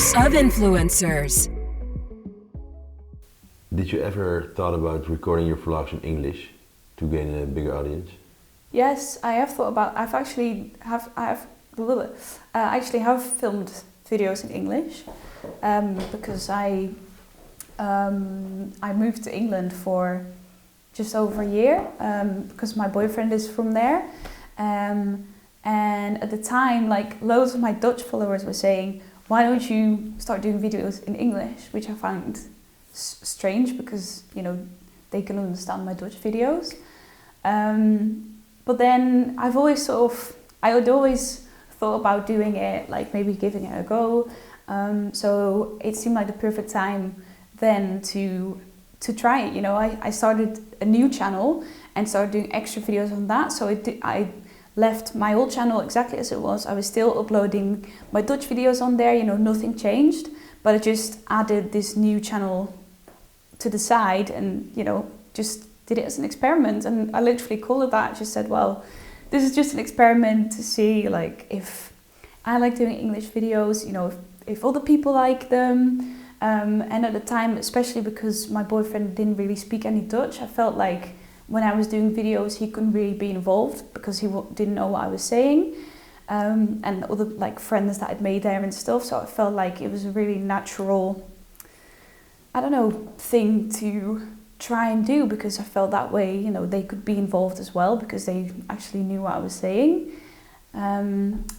Voice of Influencers. Did you ever thought about recording your vlogs in English to gain a bigger audience? Yes, I have thought about. I actually have filmed videos in English because I moved to England for just over a year because my boyfriend is from there, and at the time, like, loads of my Dutch followers were saying, "Why don't you start doing videos in English?" Which I found strange because, you know, they can understand my Dutch videos. But then I had always thought about doing it, like maybe giving it a go. So it seemed like the perfect time then to try it. You know, I started a new channel and started doing extra videos on that. So I left my old channel exactly as it was. I was still uploading my Dutch videos on there, you know, nothing changed. But I just added this new channel to the side and, you know, just did it as an experiment. And I literally called it that. I just said, well, this is just an experiment to see, like, if I like doing English videos, you know, if other people like them. And at the time, especially because my boyfriend didn't really speak any Dutch, I felt like when I was doing videos, he couldn't really be involved because he didn't know what I was saying. And other, like, friends that I'd made there and stuff. So I felt like it was a really natural, I don't know, thing to try and do, because I felt that way, you know, they could be involved as well because they actually knew what I was saying.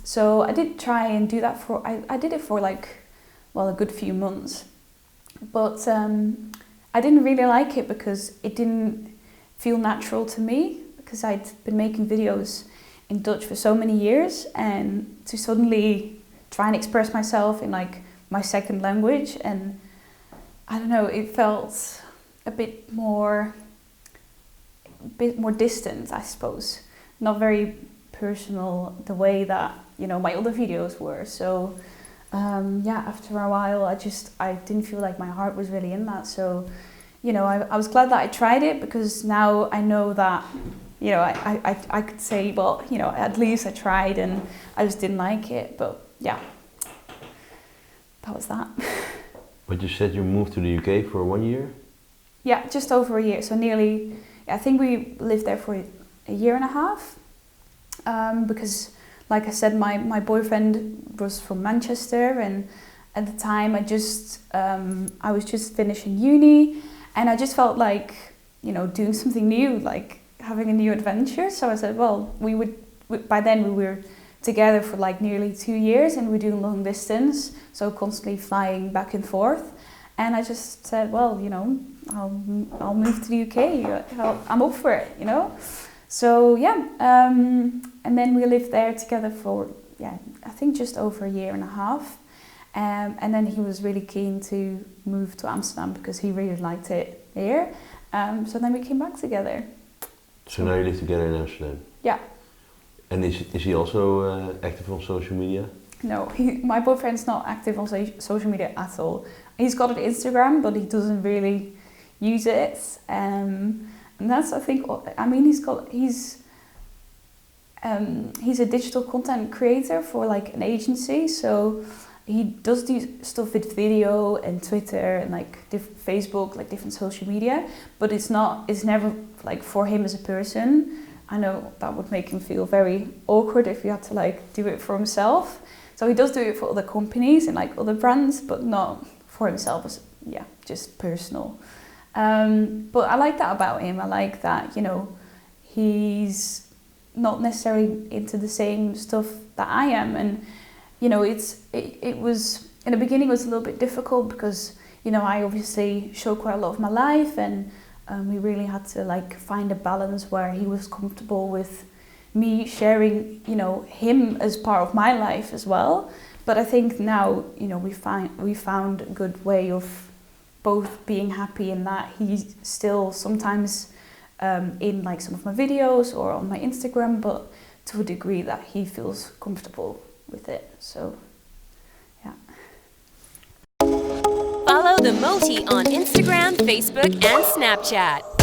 So I did try and do that I did it for, like, well, a good few months. But I didn't really like it because it didn't feel natural to me, because I'd been making videos in Dutch for so many years, and to suddenly try and express myself in, like, my second language, and I don't know, it felt a bit more distant, I suppose. Not very personal the way that, you know, my other videos were. So yeah, after a while I didn't feel like my heart was really in that. So, you know, I was glad that I tried it, because now I know that, you know, I could say, well, you know, at least I tried and I just didn't like it. But yeah, that was that. But you said you moved to the UK for 1 year? Yeah, just over a year. So nearly, I think we lived there for a year and a half. Because, like I said, my boyfriend was from Manchester, and at the time I was just finishing uni, and I just felt like, you know, doing something new, like having a new adventure. So I said, well, by then we were together for like nearly 2 years, and we were doing long distance, so constantly flying back and forth. And I just said, well, you know, I'll move to the UK. I'm up for it, you know. So yeah, and then we lived there together for, yeah, I think just over a year and a half. And then he was really keen to move to Amsterdam because he really liked it here. So then we came back together. So now you live together in Amsterdam? Yeah. And is he also active on social media? No, my boyfriend's not active on social media at all. He's got an Instagram, but he doesn't really use it. And that's, I think, I mean, he's a digital content creator for, like, an agency. So he does do stuff with video and Twitter and, like, Facebook, like different social media. But it's never, like, for him as a person. I know that would make him feel very awkward if he had to, like, do it for himself. So he does do it for other companies and, like, other brands, but not for himself as, yeah, just personal. But I like that about him. I like that, you know, he's not necessarily into the same stuff that I am. And, you know, it was, in the beginning it was a little bit difficult because, you know, I obviously show quite a lot of my life, and we really had to, like, find a balance where he was comfortable with me sharing, you know, him as part of my life as well. But I think now, you know, we found a good way of both being happy in that he's still sometimes in, like, some of my videos or on my Instagram, but to a degree that he feels comfortable with it. So, yeah. Follow the Moti on Instagram, Facebook, and Snapchat.